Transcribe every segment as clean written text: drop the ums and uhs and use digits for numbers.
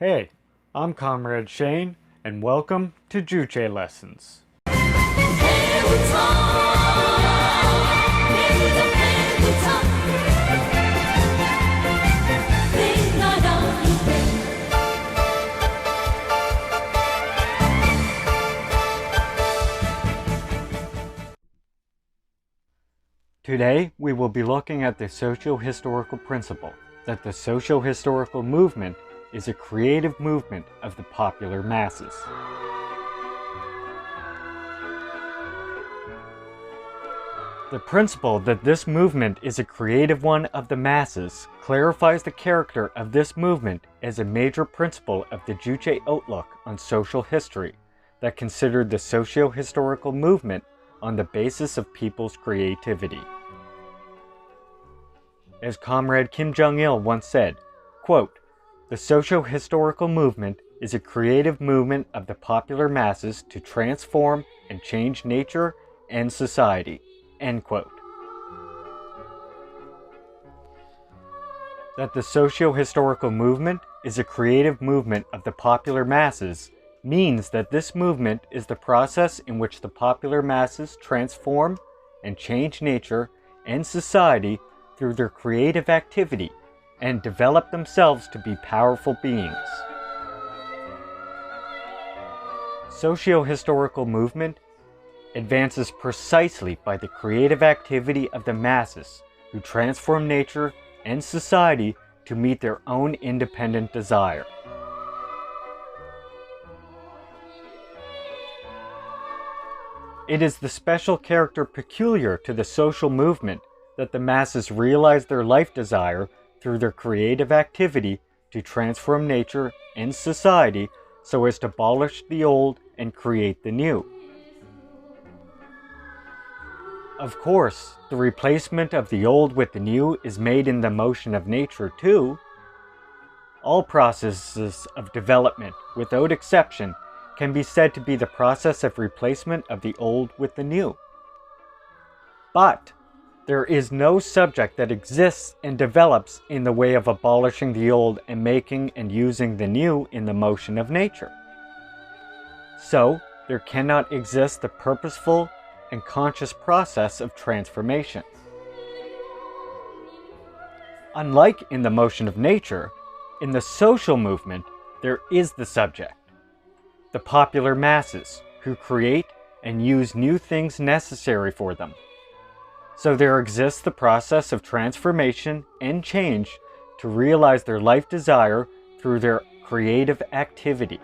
Hey, I'm Comrade Shane, and welcome to Juche Lessons. Today, we will be looking at the socio-historical principle that the socio-historical movement is a creative movement of the popular masses. The principle that this movement is a creative one of the masses clarifies the character of this movement as a major principle of the Juche outlook on social history that considered the socio-historical movement on the basis of people's creativity. As Comrade Kim Jong-il once said, quote, "The socio-historical movement is a creative movement of the popular masses to transform and change nature and society," end quote. That the socio-historical movement is a creative movement of the popular masses means that this movement is the process in which the popular masses transform and change nature and society through their creative activity and develop themselves to be powerful beings. Socio-historical movement advances precisely by the creative activity of the masses who transform nature and society to meet their own independent desire. It is the special character peculiar to the social movement that the masses realize their life desire through their creative activity to transform nature and society so as to abolish the old and create the new. Of course, the replacement of the old with the new is made in the motion of nature too. All processes of development, without exception, can be said to be the process of replacement of the old with the new. But there is no subject that exists and develops in the way of abolishing the old and making and using the new in the motion of nature. So, there cannot exist the purposeful and conscious process of transformation. Unlike in the motion of nature, in the social movement, there is the subject, the popular masses, who create and use new things necessary for them. So there exists the process of transformation and change to realize their life desire through their creative activity.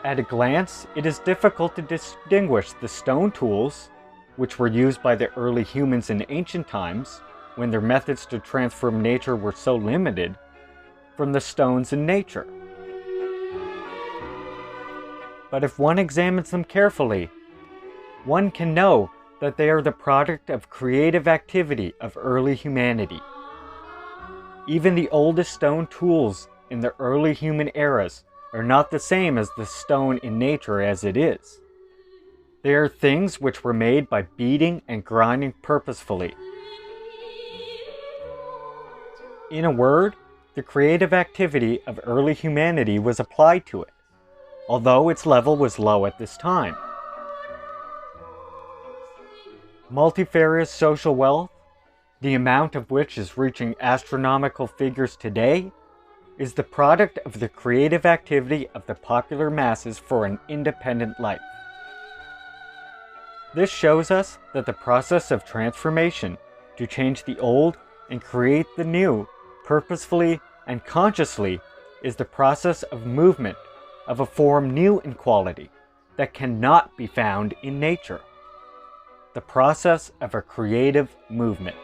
At a glance, it is difficult to distinguish the stone tools, which were used by the early humans in ancient times, when their methods to transform nature were so limited, from the stones in nature. But if one examines them carefully, one can know that they are the product of creative activity of early humanity. Even the oldest stone tools in the early human eras are not the same as the stone in nature as it is. They are things which were made by beating and grinding purposefully. In a word, the creative activity of early humanity was applied to it, although its level was low at this time. Multifarious social wealth, the amount of which is reaching astronomical figures today, is the product of the creative activity of the popular masses for an independent life. This shows us that the process of transformation to change the old and create the new purposefully and consciously is the process of movement of a form new in quality that cannot be found in nature. The process of a creative movement.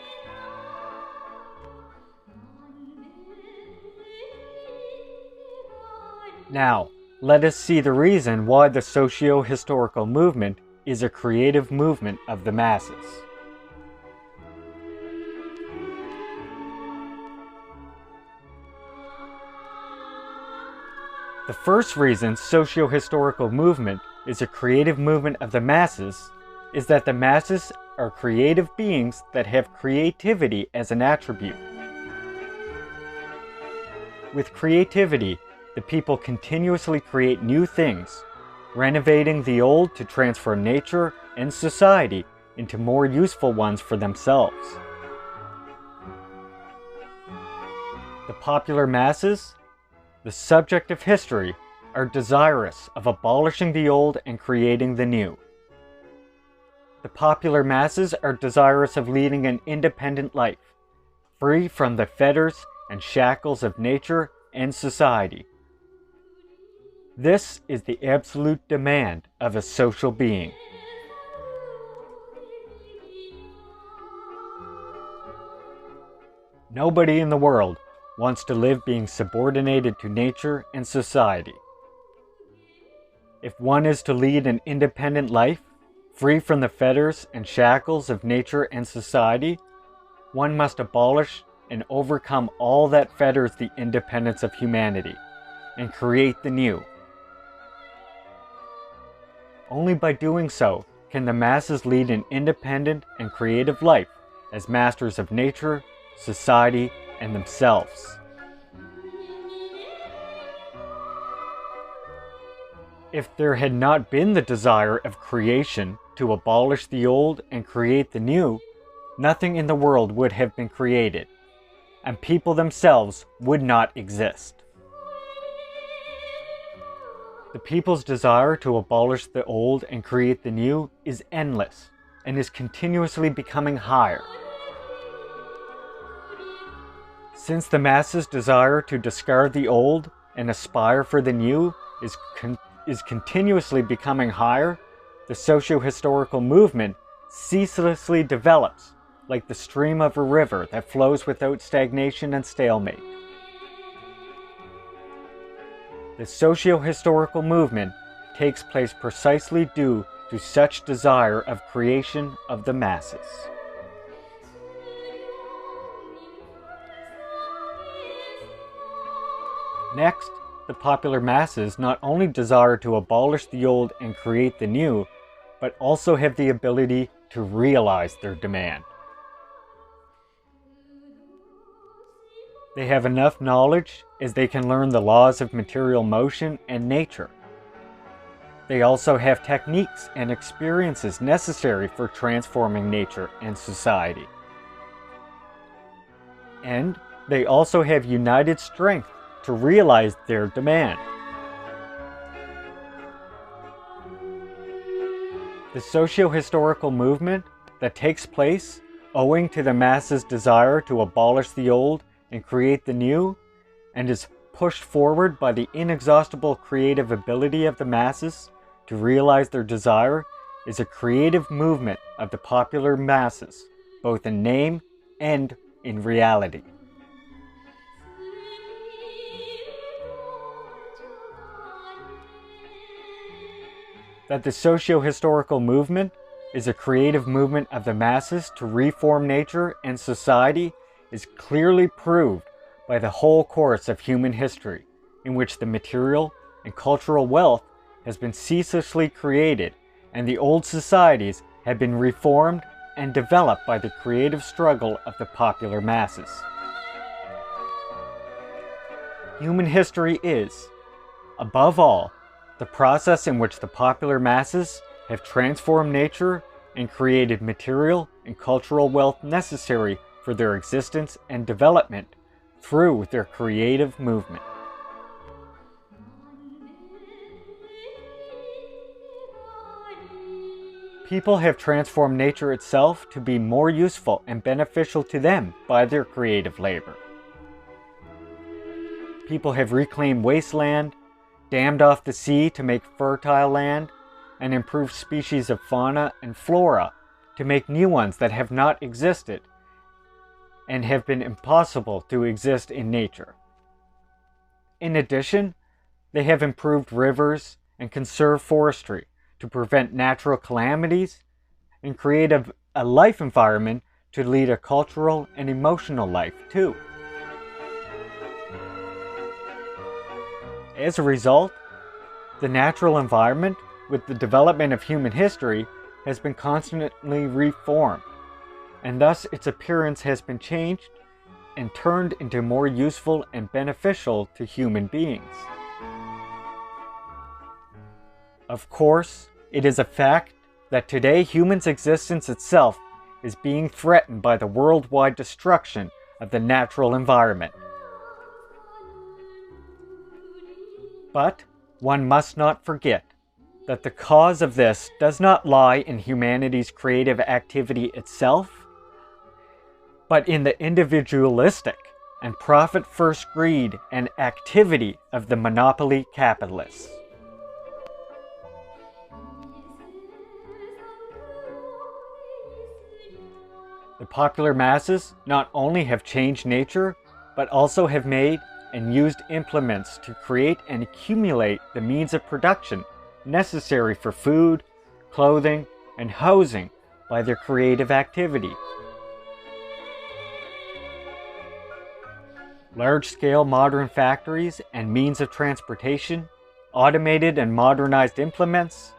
Now, let us see the reason why the socio-historical movement is a creative movement of the masses. The first reason socio-historical movement is a creative movement of the masses is that the masses are creative beings that have creativity as an attribute. With creativity, the people continuously create new things, renovating the old to transform nature and society into more useful ones for themselves. The popular masses, the subject of history, are desirous of abolishing the old and creating the new. The popular masses are desirous of leading an independent life, free from the fetters and shackles of nature and society. This is the absolute demand of a social being. Nobody in the world wants to live being subordinated to nature and society. If one is to lead an independent life, free from the fetters and shackles of nature and society, one must abolish and overcome all that fetters the independence of humanity, and create the new. Only by doing so can the masses lead an independent and creative life as masters of nature, society, and themselves. If there had not been the desire of creation to abolish the old and create the new, nothing in the world would have been created, and people themselves would not exist. The people's desire to abolish the old and create the new is endless and is continuously becoming higher. Since the masses' desire to discard the old and aspire for the new is continuously becoming higher, the socio-historical movement ceaselessly develops like the stream of a river that flows without stagnation and stalemate. The socio-historical movement takes place precisely due to such desire of creation of the masses. Next, the popular masses not only desire to abolish the old and create the new, but also have the ability to realize their demand. They have enough knowledge as they can learn the laws of material motion and nature. They also have techniques and experiences necessary for transforming nature and society. And they also have united strength to realize their demand. The socio-historical movement that takes place owing to the masses' desire to abolish the old and create the new, and is pushed forward by the inexhaustible creative ability of the masses to realize their desire, is a creative movement of the popular masses, both in name and in reality. That the socio-historical movement is a creative movement of the masses to reform nature and society is clearly proved by the whole course of human history, in which the material and cultural wealth has been ceaselessly created and the old societies have been reformed and developed by the creative struggle of the popular masses. Human history is, above all, the process in which the popular masses have transformed nature and created material and cultural wealth necessary for their existence and development through their creative movement. People have transformed nature itself to be more useful and beneficial to them by their creative labor. People have reclaimed wasteland, dammed off the sea to make fertile land, and improved species of fauna and flora to make new ones that have not existed and have been impossible to exist in nature. In addition, they have improved rivers and conserved forestry to prevent natural calamities and create a life environment to lead a cultural and emotional life too. As a result, the natural environment, with the development of human history, has been constantly reformed, and thus its appearance has been changed and turned into more useful and beneficial to human beings. Of course, it is a fact that today humans' existence itself is being threatened by the worldwide destruction of the natural environment. But one must not forget that the cause of this does not lie in humanity's creative activity itself, but in the individualistic and profit-first greed and activity of the monopoly capitalists. The popular masses not only have changed nature, but also have made and used implements to create and accumulate the means of production necessary for food, clothing, and housing by their creative activity. Large-scale modern factories and means of transportation, automated and modernized implements,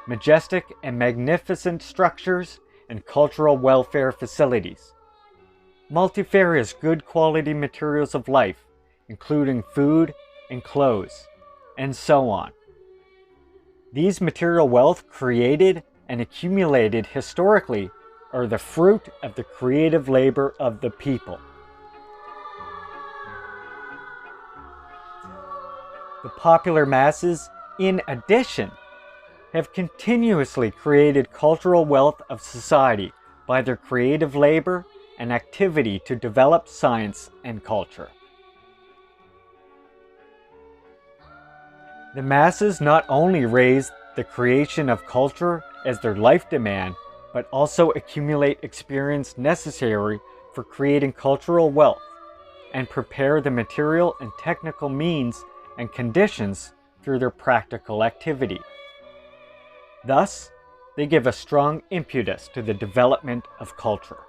majestic and magnificent structures, and cultural welfare facilities. Multifarious good quality materials of life, including food and clothes, and so on. These material wealth created and accumulated historically are the fruit of the creative labor of the people. The popular masses, in addition, have continuously created cultural wealth of society by their creative labor and activity to develop science and culture. The masses not only raise the creation of culture as their life demand, but also accumulate experience necessary for creating cultural wealth and prepare the material and technical means and conditions through their practical activity. Thus, they give a strong impetus to the development of culture.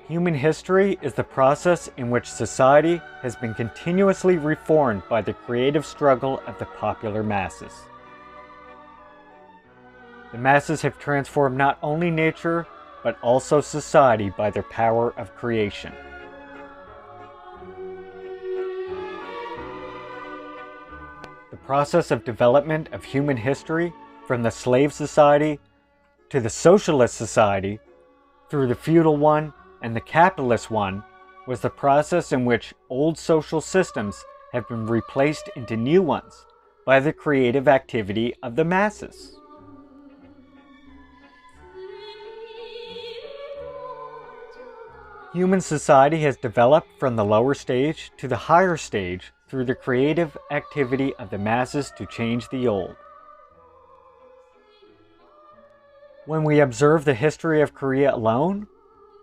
Human history is the process in which society has been continuously reformed by the creative struggle of the popular masses. The masses have transformed not only nature, but also society by their power of creation. The process of development of human history, from the slave society to the socialist society, through the feudal one and the capitalist one, was the process in which old social systems have been replaced into new ones by the creative activity of the masses. Human society has developed from the lower stage to the higher stage through the creative activity of the masses to change the old. When we observe the history of Korea alone,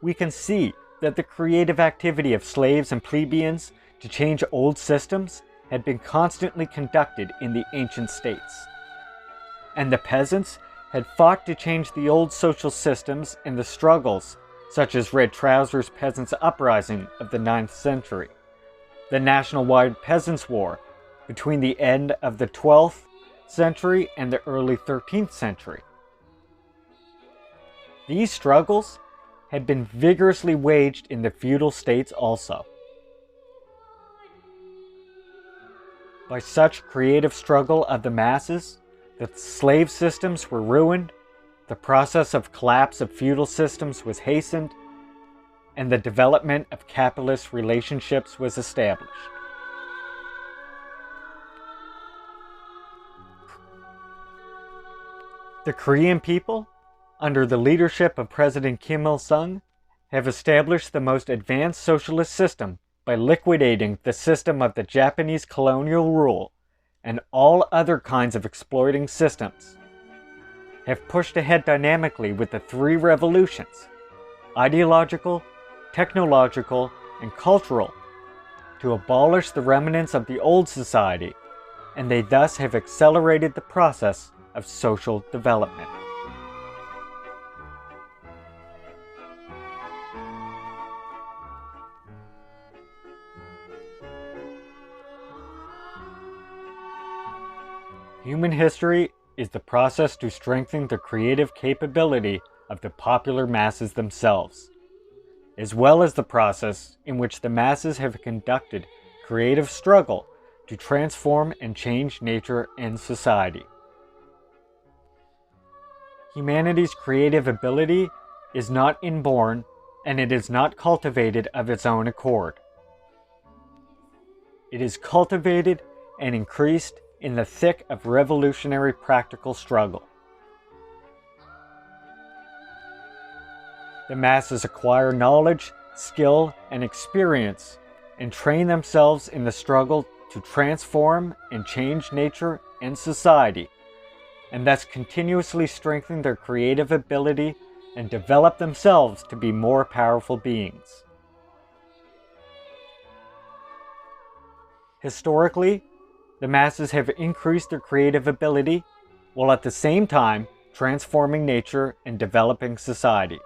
we can see that the creative activity of slaves and plebeians to change old systems had been constantly conducted in the ancient states. And the peasants had fought to change the old social systems in the struggles such as Red Trousers Peasants' Uprising of the 9th century, the national-wide Peasants' War between the end of the 12th century and the early 13th century. These struggles had been vigorously waged in the feudal states also. By such creative struggle of the masses, the slave systems were ruined, the process of collapse of feudal systems was hastened, and the development of capitalist relationships was established. The Korean people, under the leadership of President Kim Il-sung, have established the most advanced socialist system by liquidating the system of the Japanese colonial rule and all other kinds of exploiting systems, have pushed ahead dynamically with the three revolutions, ideological, technological, and cultural, to abolish the remnants of the old society, and they thus have accelerated the process of social development. Human history is the process to strengthen the creative capability of the popular masses themselves, as well as the process in which the masses have conducted creative struggle to transform and change nature and society. Humanity's creative ability is not inborn, and it is not cultivated of its own accord. It is cultivated and increased in the thick of revolutionary practical struggle. The masses acquire knowledge, skill, and experience, and train themselves in the struggle to transform and change nature and society, and thus continuously strengthen their creative ability and develop themselves to be more powerful beings. Historically, the masses have increased their creative ability while at the same time transforming nature and developing society.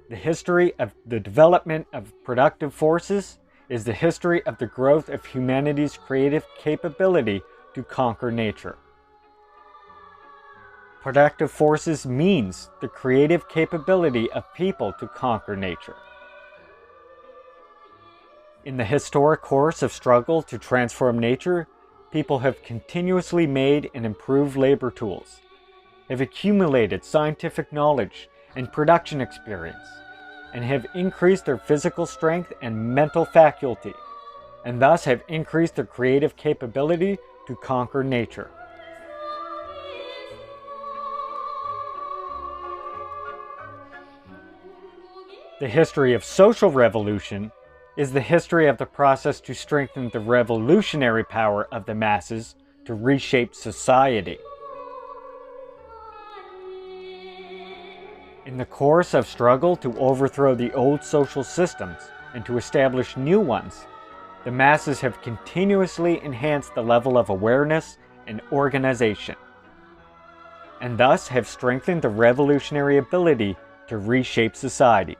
The history of the development of productive forces is the history of the growth of humanity's creative capability to conquer nature. Productive forces means the creative capability of people to conquer nature. In the historic course of struggle to transform nature, people have continuously made and improved labor tools, have accumulated scientific knowledge and production experience, and have increased their physical strength and mental faculty, and thus have increased their creative capability to conquer nature. The history of social revolution is the history of the process to strengthen the revolutionary power of the masses to reshape society. In the course of struggle to overthrow the old social systems and to establish new ones, the masses have continuously enhanced the level of awareness and organization, and thus have strengthened the revolutionary ability to reshape society.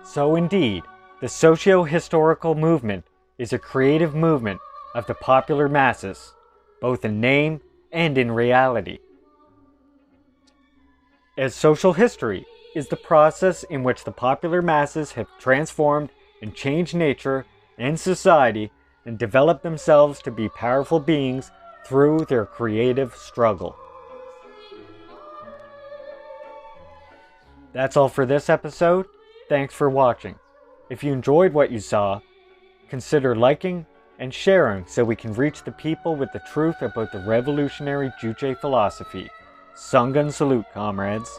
So indeed, the socio-historical movement is a creative movement of the popular masses, both in name and in reality. As social history is the process in which the popular masses have transformed and changed nature and society and developed themselves to be powerful beings through their creative struggle. That's all for this episode. Thanks for watching. If you enjoyed what you saw, consider liking and sharing so we can reach the people with the truth about the revolutionary Juche philosophy. Sangan salute, comrades.